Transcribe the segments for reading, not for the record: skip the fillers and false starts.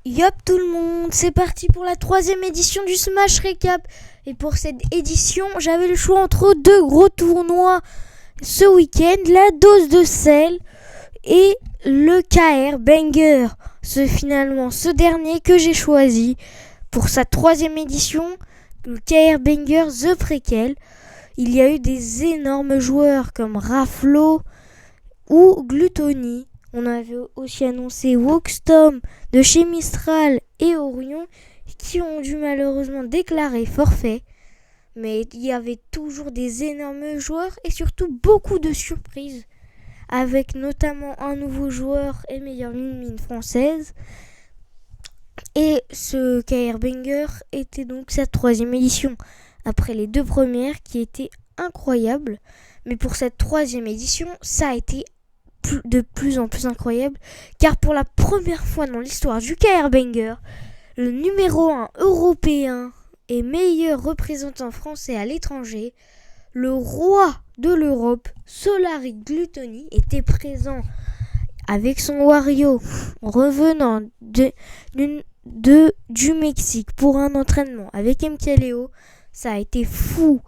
Yop tout le monde, c'est parti pour la 3e édition du Smash Recap. Et pour cette édition, j'avais le choix entre deux gros tournois ce week-end, la dose de sel et le KR Banger. C'est finalement ce dernier que j'ai choisi pour sa 3e édition, le KR Banger The Prequel. Il y a eu des énormes joueurs comme Raflo ou Gluttony. On avait aussi annoncé Walkstorm de chez Mistral et Orion qui ont dû malheureusement déclarer forfait. Mais il y avait toujours des énormes joueurs et surtout beaucoup de surprises. Avec notamment un nouveau joueur et meilleure mine française. Et ce KR Banger était donc sa 3e édition. Après les 2 premières qui étaient incroyables. Mais pour cette 3e édition, ça a été de plus en plus incroyable, car pour la première fois dans l'histoire du KR Banger, le numéro 1 européen et meilleur représentant français à l'étranger, le roi de l'Europe, Solary Gluttony, était présent avec son Wario, revenant du Mexique pour un entraînement avec MKLeo. Ça a été fou.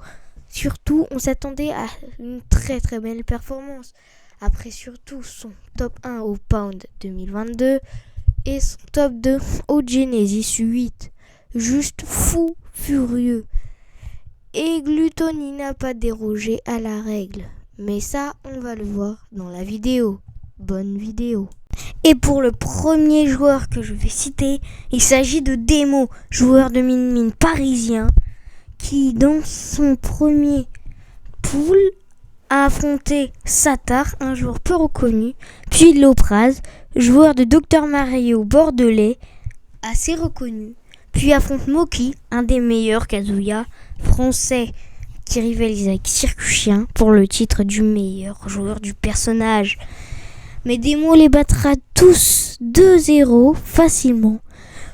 Surtout, on s'attendait à une très très belle performance. Après surtout son top 1 au Pound 2022 et son top 2 au Genesis 8. Juste fou, furieux. Et Gluttony n'a pas dérogé à la règle. Mais ça, on va le voir dans la vidéo. Bonne vidéo. Et pour le premier joueur que je vais citer, il s'agit de Demo, joueur de Min parisien, qui dans son premier pool a affronté Satar, un joueur peu reconnu, puis Lopraz, joueur de Dr Mario bordelais, assez reconnu, puis affronte Moki, un des meilleurs Kazuya français qui rivalise avec Circuchien pour le titre du meilleur joueur du personnage. Mais Demo les battra tous 2-0 facilement,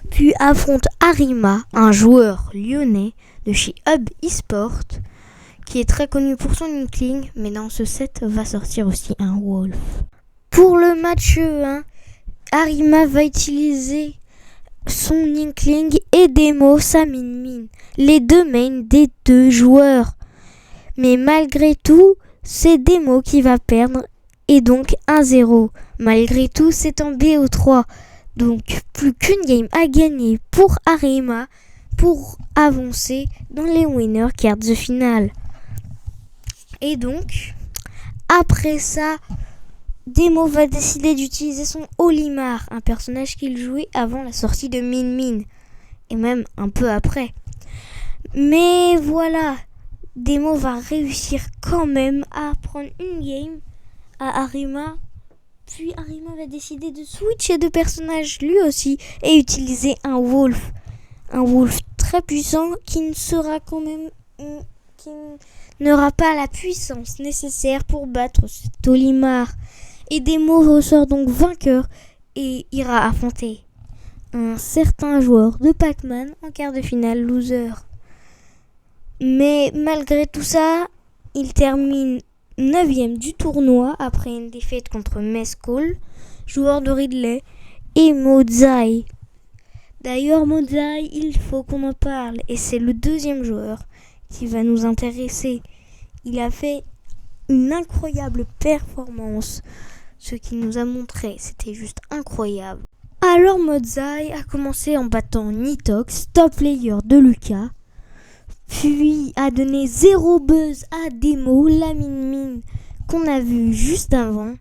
puis affronte Arima, un joueur lyonnais de chez Hub Esport, qui est très connu pour son Inkling, mais dans ce set va sortir aussi un Wolf. Pour le match 1, Arima va utiliser son Inkling et Demo sa Min, les deux mains des deux joueurs. Mais malgré tout, c'est Demo qui va perdre et donc 1-0. Malgré tout, c'est en BO3. Donc plus qu'une game à gagner pour Arima pour avancer dans les winner cards de finale. Et donc, après ça, Demo va décider d'utiliser son Olimar, un personnage qu'il jouait avant la sortie de Min, et même un peu après. Mais voilà, Demo va réussir quand même à prendre une game à Arima. Puis Arima va décider de switcher de personnage lui aussi et utiliser un Wolf. Un Wolf très puissant qui ne sera quand même... qui n'aura pas la puissance nécessaire pour battre cet Olimar. Et Demo ressort donc vainqueur et ira affronter un certain joueur de Pac-Man en quart de finale loser. Mais malgré tout ça, il termine 9e du tournoi après une défaite contre Mescall, joueur de Ridley, et Mozai. D'ailleurs, Mozai, il faut qu'on en parle et c'est le 2e joueur qui va nous intéresser. Il a fait une incroyable performance. Ce qu'il nous a montré, c'était juste incroyable. Alors Mozai a commencé en battant Nitox, top player de Lucas, puis a donné 0 buzz à Demo, la Min qu'on a vu juste avant,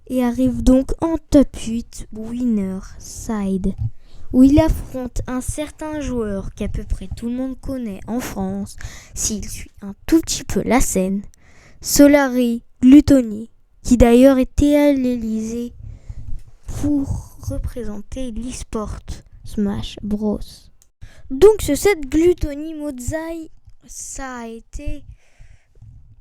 et arrive donc en top 8 winner side, où il affronte un certain joueur qu'à peu près tout le monde connaît en France, s'il suit un tout petit peu la scène, Solary Gluttony, qui d'ailleurs était à l'Elysée pour représenter l'e-sport Smash Bros. Donc ce set Gluttony Mozai, ça a été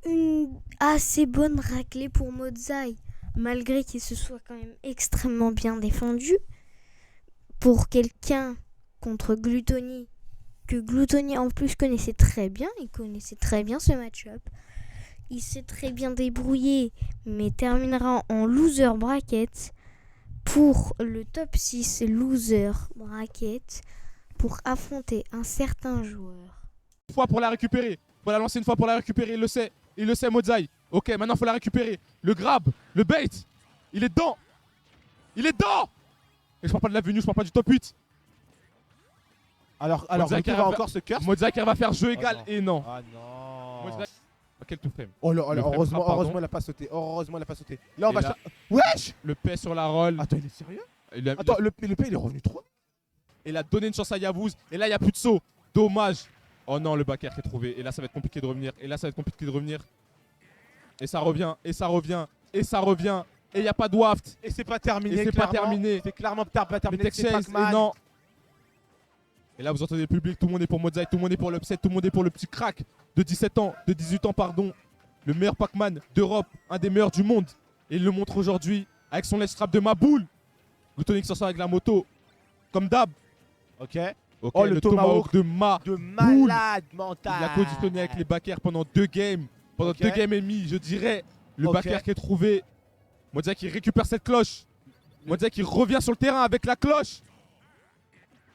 une assez bonne raclée pour Mozai, malgré qu'il se soit quand même extrêmement bien défendu. Pour quelqu'un contre Gluttony, que Gluttony en plus connaissait très bien, il connaissait très bien ce match-up. Il s'est très bien débrouillé, mais terminera en loser bracket pour le top 6 loser bracket pour affronter un certain joueur. Une fois pour la récupérer. Faut la lancer une fois pour la récupérer. Il le sait, Mozai. Ok, maintenant faut la récupérer. Le grab, le bait. Il est dedans. Il est dedans. Et je parle pas de la venue, je parle pas du top 8. Alors Mozai Ruto va encore se curse. Mozai qui va faire jeu égal non. et non. Ah non. Mozai. Ah, quel tout frame. Oh là, Le frame heureusement, frappe, pardon. heureusement, elle a pas sauté. Heureusement, elle a pas sauté. Là, on va. Et là- Wesh. Le paix sur la roll. Attends, il est sérieux? Il a- Attends, le P, il est revenu trop. Il a donné une chance à Yavuz. Et là, il n'y a plus de saut. Dommage. Oh non, le backer est trouvé. Et là, ça va être compliqué de revenir. Et là, ça va être compliqué de revenir. Et ça revient. Et ça revient. Et ça revient. Et il n'y a pas de waft. Et c'est pas terminé. Et c'est pas clairement. terminé. C'est clairement pas Mais terminé. Tech C'est Chase, Pac-Man. et non. Et là, vous entendez le public. Tout le monde est pour Mozai. Tout le monde est pour l'upset. Tout le monde est pour le petit crack de 17 ans. De 18 ans, pardon. Le meilleur Pac-Man d'Europe. Un des meilleurs du monde. Et il le montre aujourd'hui avec son ledge trap de ma boule. Glutonic s'en sort avec la moto. Comme d'hab. Ok. Ok, Oh, le le tomahawk de ma De boule. malade mental. Il a conditionné avec les backers pendant 2 games. Pendant Ok. 2 games et demi, je dirais. Le Ok. backer qui est trouvé. Mozai qui récupère cette cloche. Mozai qui revient sur le terrain avec la cloche.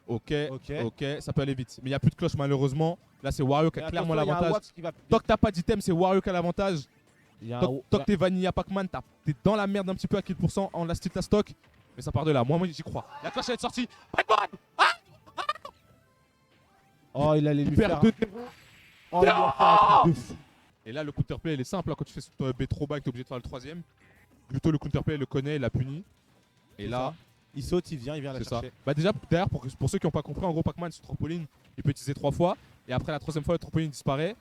Ok, Ok. ok, ça peut aller vite. Mais il n'y a plus de cloche malheureusement. Là, c'est Wario qui a Mais clairement attention, il y a un l'avantage. Wax qui va- Tant que t'as pas d'item, c'est Wario qui a l'avantage. Il y a un- Tant que t'es Vanilla Pac-Man, t'es dans la merde un petit peu à 4% en last hit la stock. Mais ça part de là. Moi j'y crois. La cloche elle est sortie. Pac-Man. Oh, il allait lui Il perd faire. 2. Oh, il lui a fait un truc de fou. Et là, le counterplay, il est simple. Hein, quand tu fais ton B trop bas, t'es obligé de faire le 3ème. Plutôt le counterplay, il le connaît, il l'a puni. Et C'est là, ça. Il saute, il vient la c'est ça. chercher. Bah déjà, d'ailleurs, pour ceux qui n'ont pas compris, en gros, Pac-Man sur trampoline, il peut utiliser 3 fois. Et après la 3ème fois, le trampoline disparaît.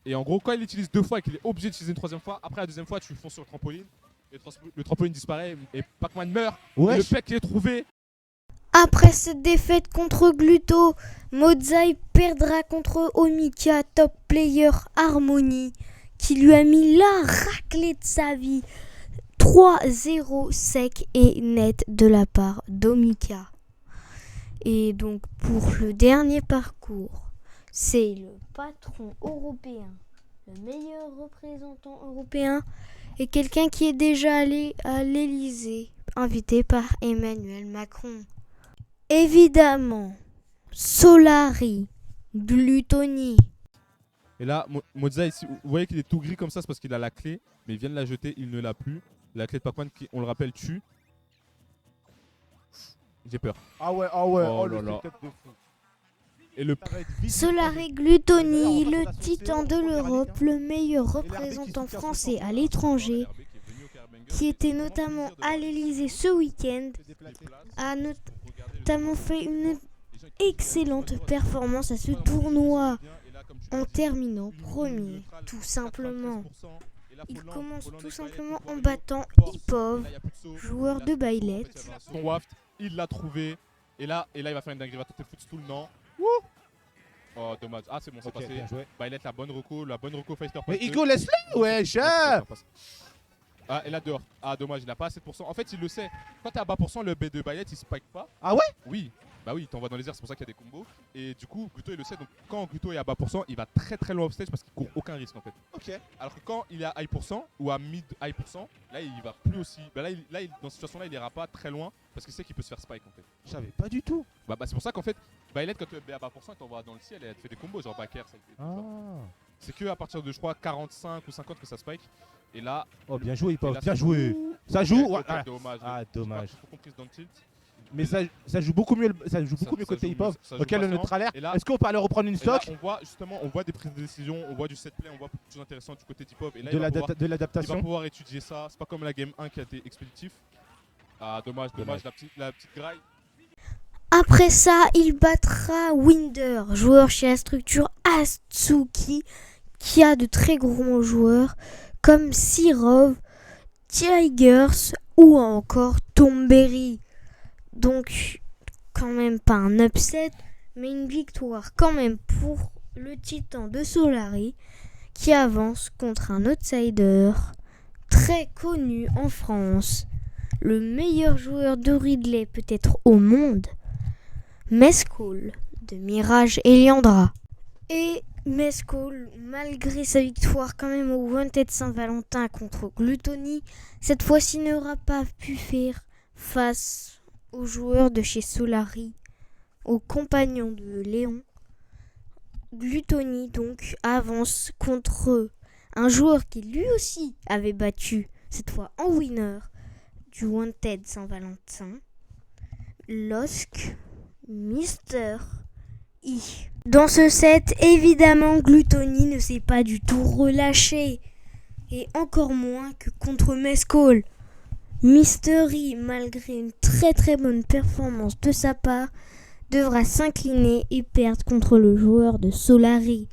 Et en gros, quand il l'utilise 2 fois et qu'il est obligé d'utiliser une 3ème fois, après la 2ème fois, tu fonces sur le trampoline. Et le trampoline disparaît et Pac-Man meurt. Et le Wesh. pec qui est trouvé. Après cette défaite contre Gluto, Mozai perdra contre Omika, top player Harmony, qui lui a mis la raclée de sa vie. 3-0 sec et net de la part d'Omika. Et donc pour le dernier parcours, c'est le patron européen, le meilleur représentant européen et quelqu'un qui est déjà allé à l'Elysée, invité par Emmanuel Macron. Évidemment, Solari, Glutoni. Et là, Mozai, ici, vous voyez qu'il est tout gris comme ça, c'est parce qu'il a la clé. Mais il vient de la jeter, il ne l'a plus. La clé de Pac-Man qui, on le rappelle, tue. J'ai peur. Ah ouais, ah ouais. Oh Oh, là le là. setup de fou. Et le Ça va être vite. Solari Glutoni, D'ailleurs, on le va faire la titan sauce, de on va faire l'Europe, la le meilleur l'RB qui représentant soutient français ce à sens. l'étranger, qui était notamment à l'Elysée ce week-end, Se déplacer. a notamment fait une excellente performance à ce tournoi en terminant premier, tout simplement. Il commence tout simplement en battant Ipov, joueur de Bailet. Son waft, il l'a trouvé. Et là, il va faire une dinguerie, il va tenter le footstool, non. Oh, dommage. Ah, c'est bon, c'est Ok, passé. bien joué. Bailet, la bonne reco Fighter Mais Pass 2. Igo, laisse-le, wesh. Ah, Ah, et là dehors. Ah, dommage, il a pas assez de pourcent. En fait, il le sait. Quand t'es à bas pourcent, le B de Bayet, il spike pas. Ah ouais? Oui. Bah oui, il t'envoie dans les airs, c'est pour ça qu'il y a des combos. Et du coup, Gluto, il le sait. Donc, quand Gluto est à bas pourcent, il va très très loin offstage parce qu'il court aucun risque en fait. Ok. Alors que quand il est à high pourcent ou à mid high pourcent, là, il va plus aussi. Bah là, dans cette situation-là, il ira pas très loin parce qu'il sait qu'il peut se faire spike en fait. Je savais pas du tout. Bah, c'est pour ça qu'en fait, Baylet, quand tu es à bas pourcent, il t'envoie dans le ciel et elle te fait des combos, genre backer, ça. Ah. C'est que à partir de, je crois, 45 ou 50 que ça spike. Et là. Oh, bien joué, et Ipov. là, Bien ça joué. joue. Ça joue. Ok, Ouais. ok, Ah. dommage. Ah, dommage. J'ai pas trop compris dans le tilt. Mais ça joue beaucoup mieux. Ça joue beaucoup mieux ça côté joue Ipov. mieux, ça joue Ok, le patiemment. neutre alert. Et là- Est-ce qu'on peut aller reprendre une Et là, stock on voit justement, on voit des prises de décision, on voit du set play, on voit beaucoup de choses intéressantes du côté d'Ipov. Et là, de il va pouvoir- il va l'adaptation? pouvoir étudier ça. C'est pas comme la game 1 qui a été expéditif. Ah, dommage, la petite graille. Après ça, il battra Winder, joueur chez la structure Atsuki, qui a de très gros joueurs comme Sirov, Tigers ou encore Tomberry. Donc, quand même pas un upset, mais une victoire quand même pour le titan de Solari, qui avance contre un outsider très connu en France, le meilleur joueur de Ridley peut-être au monde, Mescool de Mirage Eliandra. Et Mescool, malgré sa victoire quand même au Wanted Saint-Valentin contre Glutoni, cette fois-ci n'aura pas pu faire face aux joueurs de chez Solari, aux compagnons de Léon. Gluttony donc avance contre un joueur qui lui aussi avait battu, cette fois en winner, du Wanted Saint-Valentin, LOSC Mister E. Dans ce set, évidemment, Gluttony ne s'est pas du tout relâché, et encore moins que contre Mescall. Mister E, malgré une très très bonne performance de sa part, devra s'incliner et perdre contre le joueur de Solari,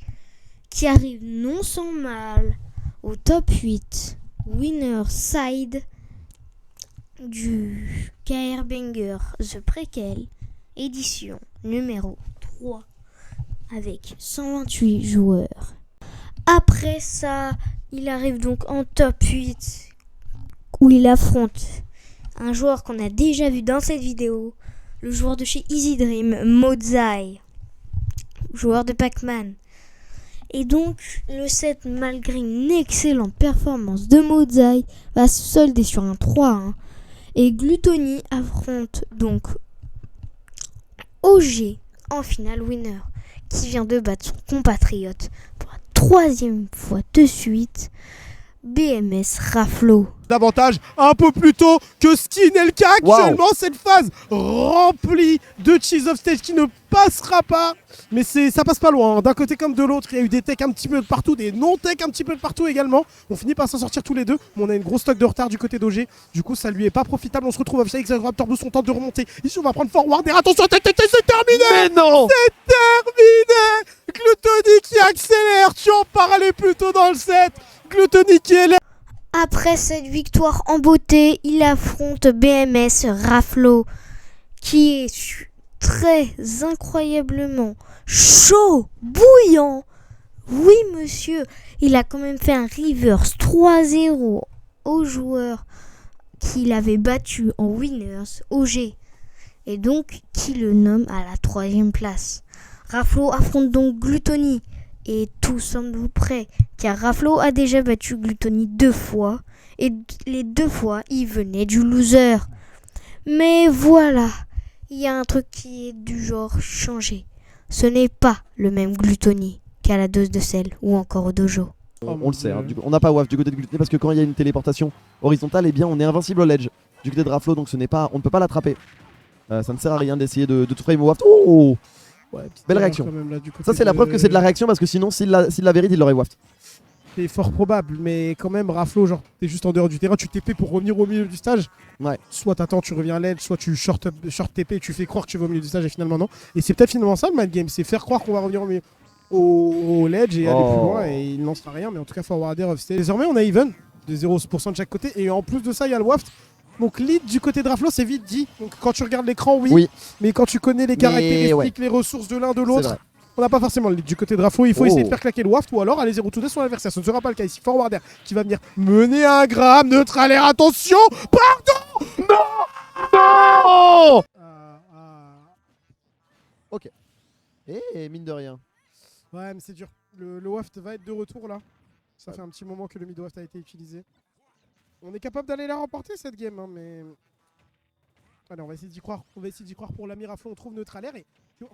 qui arrive non sans mal au top 8, winner side du KR Banger The Prequel, édition numéro 3, avec 128 joueurs. Après ça, il arrive donc en top 8, où il affronte un joueur qu'on a déjà vu dans cette vidéo, le joueur de chez Easy Dream, Mozai, joueur de Pac-Man. Et donc, le set, malgré une excellente performance de Mozai, va se solder sur un 3-1. Et Gluttony affronte donc OG en finale winner, qui vient de battre son compatriote pour la 3e fois de suite, BMS Raflo. Davantage un peu plus tôt que Skinelka actuellement. Cette phase remplie de cheese of stage qui ne passera pas, mais ça passe pas loin, d'un côté comme de l'autre. Il y a eu des techs un petit peu de partout, des non-techs un petit peu de partout également. On finit par s'en sortir tous les deux, mais on a une grosse stock de retard du côté d'OG, du coup ça lui est pas profitable. On se retrouve avec Raptor Boost, on tente de remonter ici, on va prendre forward et attention, c'est terminé. Mais non! C'est terminé. Gluttony qui accélère, tu en parlais plus tôt dans le set. Gluttony qui est là. Après cette victoire en beauté, il affronte BMS Raflo, qui est très incroyablement chaud, bouillant. Oui monsieur, il a quand même fait un reverse 3-0 au joueur qu'il avait battu en winners, OG, et donc qui le nomme à la 3e place. Raflo affronte donc Gluttony. Et tout semble prêt, car Raflo a déjà battu Gluttony 2 fois, et les 2 fois, il venait du loser. Mais voilà, il y a un truc qui est du genre changé. Ce n'est pas le même Gluttony qu'à la dose de sel ou encore au dojo. On le sait, hein, on n'a pas WAF du côté de Gluttony parce que quand il y a une téléportation horizontale, eh bien on est invincible au ledge du côté de Raflo, donc on ne peut pas l'attraper. Ça ne sert à rien d'essayer de tout frame au WAF. Oh, Ouais, belle réaction. quand même, là, du côté ça c'est la preuve que c'est de la réaction parce que sinon s'il l'avait read, il l'aurait waft. C'est fort probable, mais quand même Raflo, genre t'es juste en dehors du terrain, tu TP pour revenir au milieu du stage. Ouais. Soit t'attends, tu reviens à l'aide, soit tu short TP, tu fais croire que tu vas au milieu du stage et finalement non. Et c'est peut-être finalement ça le mind game, c'est faire croire qu'on va revenir au ledge et aller plus loin, et il ne lancera rien, mais en tout cas forwarder off stage. Désormais on a even de 0% de chaque côté, et en plus de ça il y a le waft. Donc lead du côté de Raflo c'est vite dit. Donc quand tu regardes l'écran oui, mais quand tu connais les caractéristiques, les ressources de l'un de l'autre, on n'a pas forcément le lead du côté de Raflo. Il faut essayer de faire claquer le waft ou alors aller 0-2 sur l'adversaire. Ce ne sera pas le cas ici. Forwarder qui va venir mener un gramme, neutral air, attention. Pardon. Non. Ok. Et mine de rien. Ouais mais c'est dur. Le waft va être de retour là. Ça fait un petit moment que le mid waft a été utilisé. On est capable d'aller la remporter cette game, hein, mais... Allez, on va essayer d'y croire. On va essayer d'y croire pour l'ami Raflo. On trouve neutral air et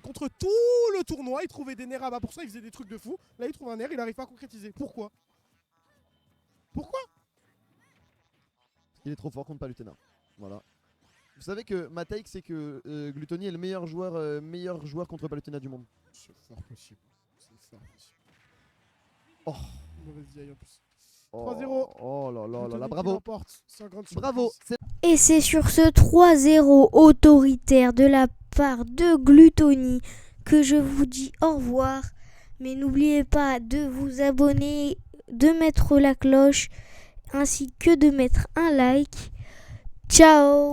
contre tout le tournoi, il trouvait des nerfs à bas. Pour ça, il faisait des trucs de fou. Là, il trouve un nerf, il n'arrive pas à concrétiser. Pourquoi? Pourquoi? Il est trop fort contre Palutena. Voilà. Vous savez que ma take, c'est que Gluttony est le meilleur joueur contre Palutena du monde. C'est fort possible. C'est fort possible. Oh. Mauvaise vieille en plus. 3-0. 3-0. Oh là là là là, bravo. bravo. Bravo. Et c'est sur ce 3-0 autoritaire de la part de Gluttony que je vous dis au revoir. Mais n'oubliez pas de vous abonner, de mettre la cloche, ainsi que de mettre un like. Ciao!